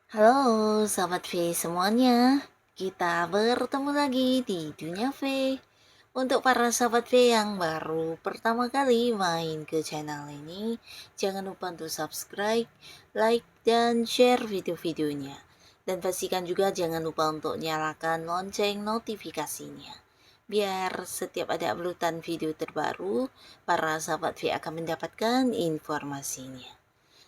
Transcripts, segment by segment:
Halo, sahabat V semuanya. Kita bertemu lagi di Dunia V. Untuk para sahabat V yang baru pertama kali main ke channel ini, jangan lupa untuk subscribe, like, dan share video-videonya. Dan pastikan juga jangan lupa untuk nyalakan lonceng notifikasinya. Biar setiap ada uploadan video terbaru, para sahabat V akan mendapatkan informasinya.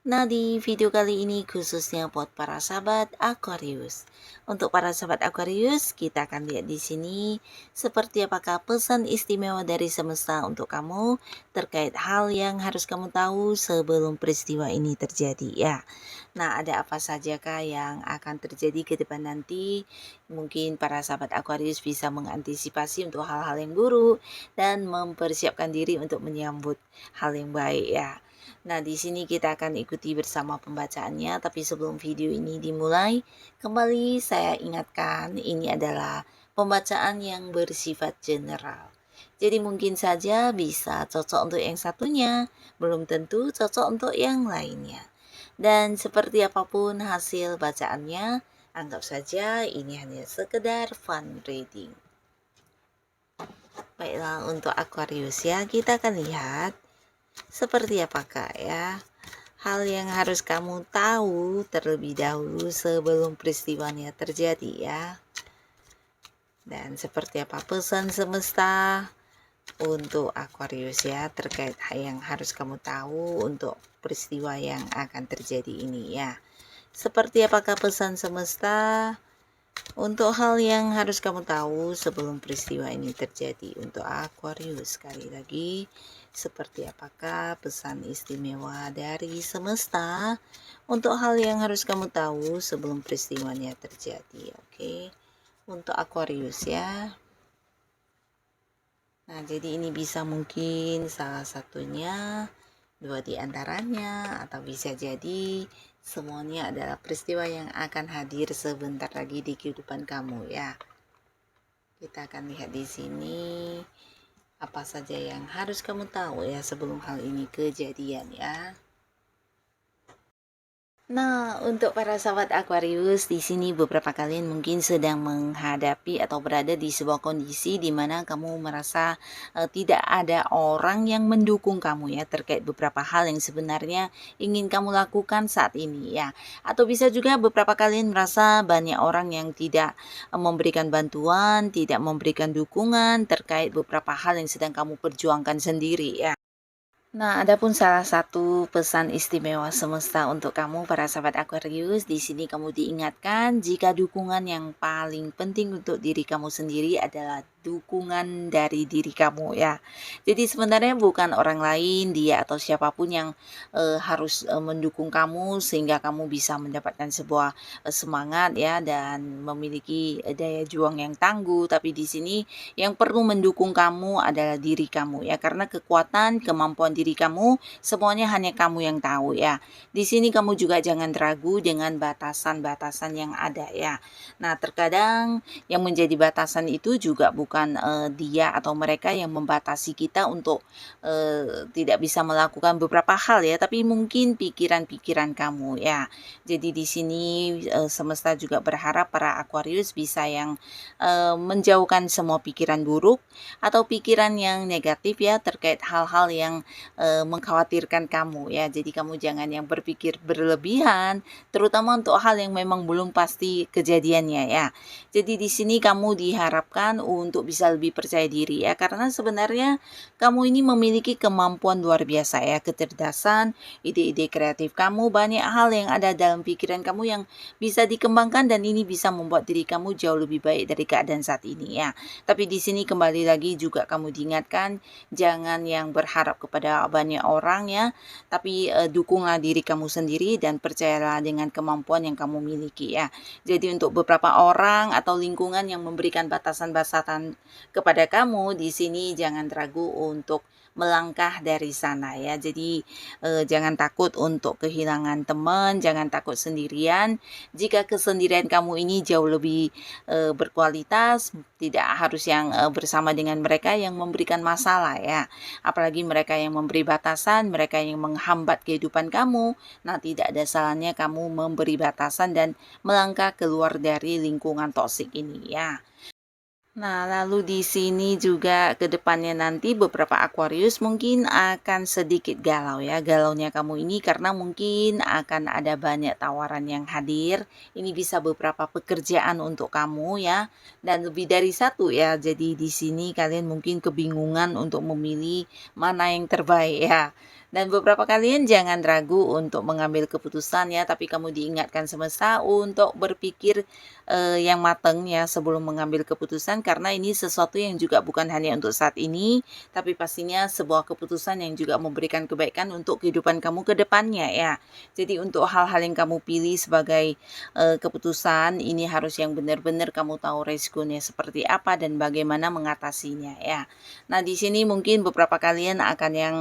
Nah, di video kali ini khususnya buat para sahabat Aquarius. Untuk para sahabat Aquarius, kita akan lihat di sini seperti apakah pesan istimewa dari semesta untuk kamu terkait hal yang harus kamu tahu sebelum peristiwa ini terjadi ya. Nah, ada apa sajakah yang akan terjadi ke depan nanti? Mungkin para sahabat Aquarius bisa mengantisipasi untuk hal-hal yang buruk dan mempersiapkan diri untuk menyambut hal yang baik ya. Nah, di sini kita akan ikuti bersama pembacaannya, tapi sebelum video ini dimulai, kembali saya ingatkan ini adalah pembacaan yang bersifat general. Jadi mungkin saja bisa cocok untuk yang satunya, belum tentu cocok untuk yang lainnya. Dan seperti apapun hasil bacaannya, anggap saja ini hanya sekedar fun reading. Baiklah, untuk Aquarius ya, kita akan lihat seperti apakah ya hal yang harus kamu tahu terlebih dahulu sebelum peristiwanya terjadi ya. Dan seperti apa pesan semesta untuk Aquarius ya terkait yang harus kamu tahu untuk peristiwa yang akan terjadi ini ya. Seperti apakah pesan semesta untuk hal yang harus kamu tahu sebelum peristiwa ini terjadi untuk Aquarius. Sekali lagi, seperti apakah pesan istimewa dari semesta untuk hal yang harus kamu tahu sebelum peristiwanya terjadi. Oke, untuk Aquarius ya. Nah, jadi ini bisa mungkin salah satunya, dua di antaranya, atau bisa jadi semuanya adalah peristiwa yang akan hadir sebentar lagi di kehidupan kamu ya. Kita akan lihat di sini apa saja yang harus kamu tahu ya sebelum hal ini kejadian ya. Nah, untuk para sahabat Aquarius, di sini beberapa kalian mungkin sedang menghadapi atau berada di sebuah kondisi di mana kamu merasa tidak ada orang yang mendukung kamu ya terkait beberapa hal yang sebenarnya ingin kamu lakukan saat ini ya. Atau bisa juga beberapa kalian merasa banyak orang yang tidak memberikan bantuan, tidak memberikan dukungan terkait beberapa hal yang sedang kamu perjuangkan sendiri ya. Nah, adapun salah satu pesan istimewa semesta untuk kamu para sahabat Aquarius, di sini kamu diingatkan jika dukungan yang paling penting untuk diri kamu sendiri adalah dukungan dari diri kamu ya. Jadi sebenarnya bukan orang lain, dia atau siapapun yang harus mendukung kamu sehingga kamu bisa mendapatkan sebuah semangat ya dan memiliki daya juang yang tangguh. Tapi di sini yang perlu mendukung kamu adalah diri kamu ya, karena kekuatan, kemampuan diri kamu semuanya hanya kamu yang tahu ya. Di sini kamu juga jangan ragu dengan batasan-batasan yang ada ya. Nah, terkadang yang menjadi batasan itu juga bukan dia atau mereka yang membatasi kita untuk tidak bisa melakukan beberapa hal ya, tapi mungkin pikiran-pikiran kamu ya. Jadi di sini semesta juga berharap para Aquarius bisa yang menjauhkan semua pikiran buruk atau pikiran yang negatif ya terkait hal-hal yang mengkhawatirkan kamu ya. Jadi kamu jangan yang berpikir berlebihan, terutama untuk hal yang memang belum pasti kejadiannya ya. Jadi di sini kamu diharapkan untuk bisa lebih percaya diri ya, karena sebenarnya kamu ini memiliki kemampuan luar biasa ya, kecerdasan, ide-ide kreatif kamu, banyak hal yang ada dalam pikiran kamu yang bisa dikembangkan dan ini bisa membuat diri kamu jauh lebih baik dari keadaan saat ini ya. Tapi di sini kembali lagi juga kamu diingatkan jangan yang berharap kepada banyak orang ya, tapi dukunglah diri kamu sendiri dan percayalah dengan kemampuan yang kamu miliki ya. Jadi untuk beberapa orang atau lingkungan yang memberikan batasan-batasan kepada kamu, di sini jangan ragu untuk melangkah dari sana ya. Jadi jangan takut untuk kehilangan teman, jangan takut sendirian. Jika kesendirian kamu ini jauh lebih berkualitas, tidak harus yang bersama dengan mereka yang memberikan masalah ya. Apalagi mereka yang memberi batasan, mereka yang menghambat kehidupan kamu. Nah, tidak ada salahnya kamu memberi batasan dan melangkah keluar dari lingkungan toksik ini ya. Nah, lalu di sini juga ke depannya nanti beberapa Aquarius mungkin akan sedikit galau ya. Galaunya kamu ini karena mungkin akan ada banyak tawaran yang hadir. Ini bisa beberapa pekerjaan untuk kamu ya. Dan lebih dari satu ya. Jadi di sini kalian mungkin kebingungan untuk memilih mana yang terbaik ya. Dan beberapa kalian jangan ragu untuk mengambil keputusan ya, tapi kamu diingatkan semesta untuk berpikir yang matang ya sebelum mengambil keputusan, karena ini sesuatu yang juga bukan hanya untuk saat ini, tapi pastinya sebuah keputusan yang juga memberikan kebaikan untuk kehidupan kamu ke depannya ya. Jadi untuk hal-hal yang kamu pilih sebagai keputusan ini harus yang benar-benar kamu tahu resikonya seperti apa dan bagaimana mengatasinya ya. Nah, di sini mungkin beberapa kalian akan yang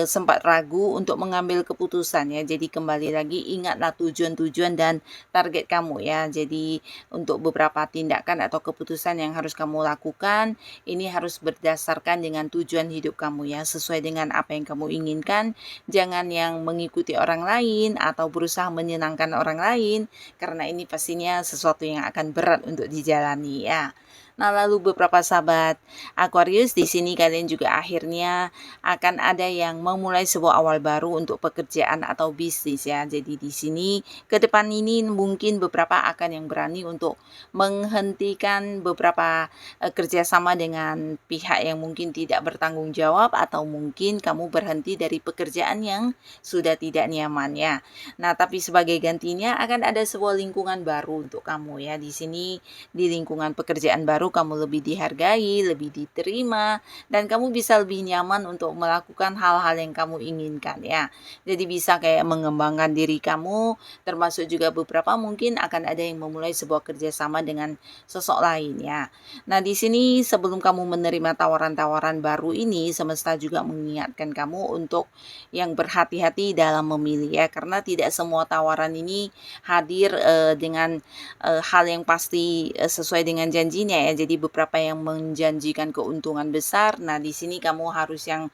sempat ragu untuk mengambil keputusan ya. Jadi kembali lagi ingatlah tujuan-tujuan dan target kamu ya. Jadi untuk beberapa tindakan atau keputusan yang harus kamu lakukan, ini harus berdasarkan dengan tujuan hidup kamu ya, sesuai dengan apa yang kamu inginkan. Jangan yang mengikuti orang lain atau berusaha menyenangkan orang lain, karena ini pastinya sesuatu yang akan berat untuk dijalani ya. Nah, lalu beberapa sahabat Aquarius, di sini kalian juga akhirnya akan ada yang memulai sebuah awal baru untuk pekerjaan atau bisnis ya. Jadi di sini ke depan ini mungkin beberapa akan yang berani untuk menghentikan beberapa kerjasama dengan pihak yang mungkin tidak bertanggung jawab, atau mungkin kamu berhenti dari pekerjaan yang sudah tidak nyaman ya. Nah, tapi sebagai gantinya akan ada sebuah lingkungan baru untuk kamu ya. Di sini di lingkungan pekerjaan baru kamu lebih dihargai, lebih diterima, dan kamu bisa lebih nyaman untuk melakukan hal-hal yang kamu inginkan ya. Jadi bisa kayak mengembangkan diri kamu, termasuk juga beberapa mungkin akan ada yang memulai sebuah kerjasama dengan sosok lain ya. Nah, di sini sebelum kamu menerima tawaran-tawaran baru ini, semesta juga mengingatkan kamu untuk yang berhati-hati dalam memilih ya, karena tidak semua tawaran ini hadir dengan hal yang pasti sesuai dengan janjinya ya. Jadi beberapa yang menjanjikan keuntungan besar. Nah, di sini kamu harus yang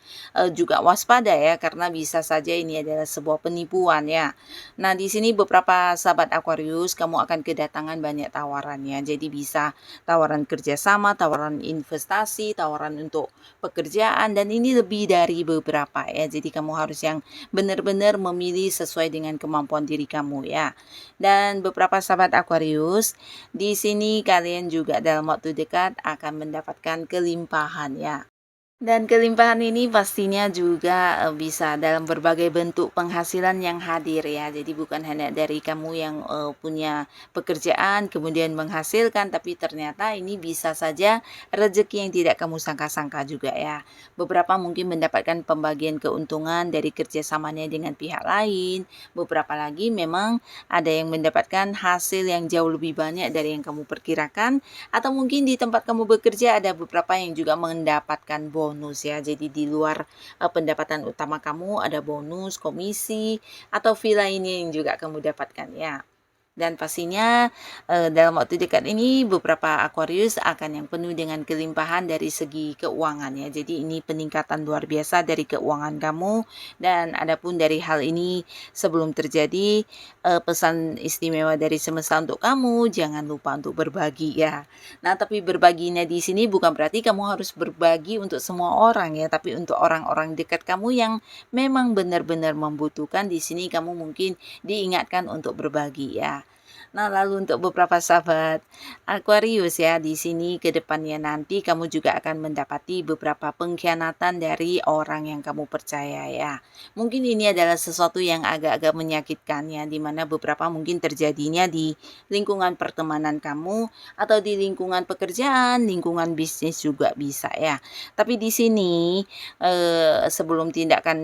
juga waspada ya, karena bisa saja ini adalah sebuah penipuan ya. Nah, di sini beberapa sahabat Aquarius, kamu akan kedatangan banyak tawarannya. Jadi bisa tawaran kerjasama, tawaran investasi, tawaran untuk pekerjaan, dan ini lebih dari beberapa ya. Jadi kamu harus yang benar-benar memilih sesuai dengan kemampuan diri kamu ya. Dan beberapa sahabat Aquarius, di sini kalian juga dalam waktu dekat akan mendapatkan kelimpahan ya. Dan kelimpahan ini pastinya juga bisa dalam berbagai bentuk penghasilan yang hadir ya. Jadi bukan hanya dari kamu yang punya pekerjaan kemudian menghasilkan, tapi ternyata ini bisa saja rezeki yang tidak kamu sangka-sangka juga ya. Beberapa mungkin mendapatkan pembagian keuntungan dari kerjasamanya dengan pihak lain. Beberapa lagi memang ada yang mendapatkan hasil yang jauh lebih banyak dari yang kamu perkirakan. Atau mungkin di tempat kamu bekerja ada beberapa yang juga mendapatkan bonus ya. Jadi di luar pendapatan utama kamu ada bonus, komisi, atau fee lainnya yang juga kamu dapatkan ya. Dan pastinya dalam waktu dekat ini beberapa Aquarius akan yang penuh dengan kelimpahan dari segi keuangan ya. Jadi ini peningkatan luar biasa dari keuangan kamu. Dan adapun dari hal ini sebelum terjadi, pesan istimewa dari semesta untuk kamu, jangan lupa untuk berbagi ya. Nah, tapi berbaginya di sini bukan berarti kamu harus berbagi untuk semua orang ya, tapi untuk orang-orang dekat kamu yang memang benar-benar membutuhkan. Di sini kamu mungkin diingatkan untuk berbagi ya. Nah, lalu untuk beberapa sahabat Aquarius ya, di sini ke depannya nanti kamu juga akan mendapati beberapa pengkhianatan dari orang yang kamu percaya ya. Mungkin ini adalah sesuatu yang agak-agak menyakitkan ya, di mana beberapa mungkin terjadinya di lingkungan pertemanan kamu atau di lingkungan pekerjaan, lingkungan bisnis juga bisa ya. Tapi di sini sebelum tindakan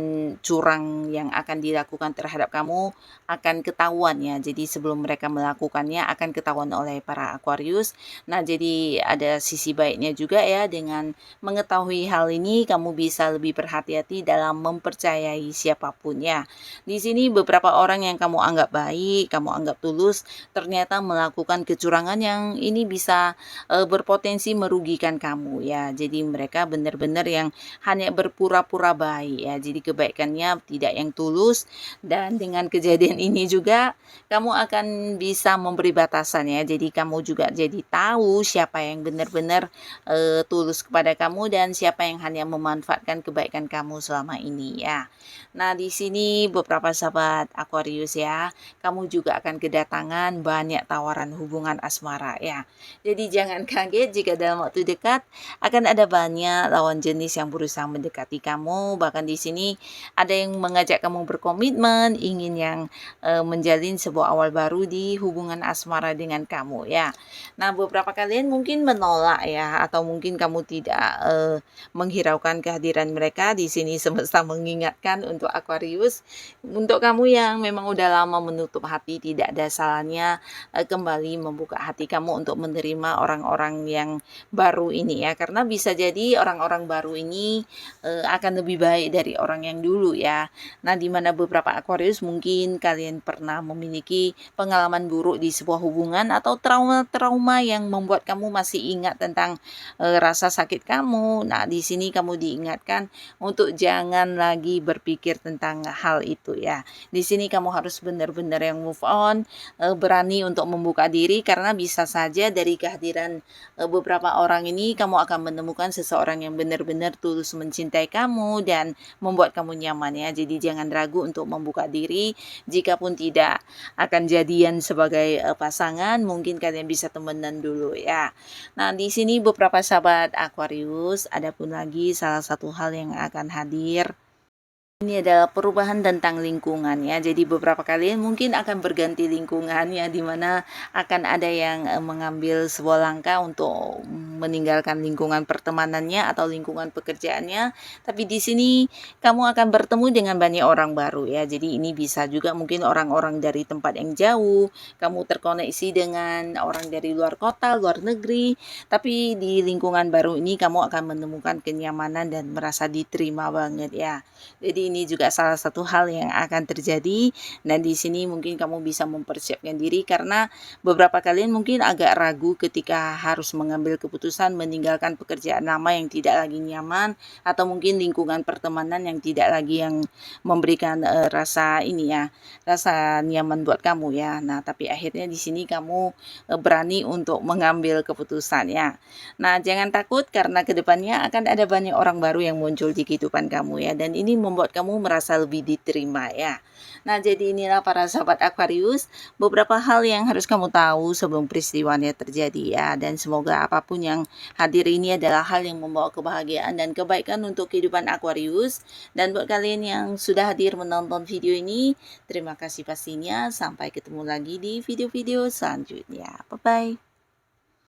curang yang akan dilakukan terhadap kamu akan ketahuan ya. Jadi sebelum mereka melakukannya akan ketahuan oleh para Aquarius. Nah, jadi ada sisi baiknya juga ya, dengan mengetahui hal ini kamu bisa lebih berhati-hati dalam mempercayai siapapun ya. Di sini beberapa orang yang kamu anggap baik, kamu anggap tulus, ternyata melakukan kecurangan yang ini bisa berpotensi merugikan kamu ya. Jadi mereka benar-benar yang hanya berpura-pura baik ya. Jadi kebaikannya tidak yang tulus, dan dengan kejadian ini juga kamu akan bisa memberi batasan ya. Jadi kamu juga jadi tahu siapa yang benar-benar tulus kepada kamu dan siapa yang hanya memanfaatkan kebaikan kamu selama ini ya. Nah, di sini beberapa sahabat Aquarius ya, kamu juga akan kedatangan banyak tawaran hubungan asmara ya. Jadi jangan kaget jika dalam waktu dekat akan ada banyak lawan jenis yang berusaha mendekati kamu. Bahkan di sini ada yang mengajak kamu berkomitmen, ingin yang menjalin sebuah awal baru di hubungan asmara dengan kamu ya. Nah, beberapa kalian mungkin menolak ya, atau mungkin kamu tidak menghiraukan kehadiran mereka. Di sini semesta mengingatkan untuk Aquarius, untuk kamu yang memang udah lama menutup hati, tidak ada salahnya kembali membuka hati kamu untuk menerima orang-orang yang baru ini ya, karena bisa jadi orang-orang baru ini akan lebih baik dari orang yang dulu ya. Nah, dimana beberapa Aquarius mungkin kalian pernah memiliki pengalaman buruk di sebuah hubungan atau trauma-trauma yang membuat kamu masih ingat tentang rasa sakit kamu. Nah, di sini kamu diingatkan untuk jangan lagi berpikir tentang hal itu ya. Di sini kamu harus benar-benar yang move on, berani untuk membuka diri, karena bisa saja dari kehadiran beberapa orang ini kamu akan menemukan seseorang yang benar-benar tulus mencintai kamu dan membuat kamu nyaman ya. Jadi jangan ragu untuk membuka diri. Jikapun tidak akan jadian sebagai pasangan, mungkin kalian bisa temenan dulu ya. Nah, di sini beberapa sahabat Aquarius, ada pun lagi salah satu hal yang akan hadir. Ini adalah perubahan tentang lingkungan ya. Jadi beberapa kalian mungkin akan berganti lingkungan ya, dimana akan ada yang mengambil sebuah langkah untuk meninggalkan lingkungan pertemanannya atau lingkungan pekerjaannya. Tapi di sini kamu akan bertemu dengan banyak orang baru ya. Jadi ini bisa juga mungkin orang-orang dari tempat yang jauh, kamu terkoneksi dengan orang dari luar kota, luar negeri. Tapi di lingkungan baru ini kamu akan menemukan kenyamanan dan merasa diterima banget ya. Jadi ini juga salah satu hal yang akan terjadi, dan di sini mungkin kamu bisa mempersiapkan diri karena beberapa kalian mungkin agak ragu ketika harus mengambil keputusan meninggalkan pekerjaan lama yang tidak lagi nyaman, atau mungkin lingkungan pertemanan yang tidak lagi yang memberikan rasa ini ya, rasa nyaman buat kamu ya. Nah, tapi akhirnya di sini kamu berani untuk mengambil keputusan ya. Nah, jangan takut karena kedepannya akan ada banyak orang baru yang muncul di kehidupan kamu ya, dan ini membuat kamu merasa lebih diterima ya. Nah, jadi inilah para sahabat Aquarius, beberapa hal yang harus kamu tahu sebelum peristiwanya terjadi ya, dan semoga apapun yang hadir ini adalah hal yang membawa kebahagiaan dan kebaikan untuk kehidupan Aquarius. Dan buat kalian yang sudah hadir menonton video ini, terima kasih pastinya. Sampai ketemu lagi di video-video selanjutnya. Bye-bye.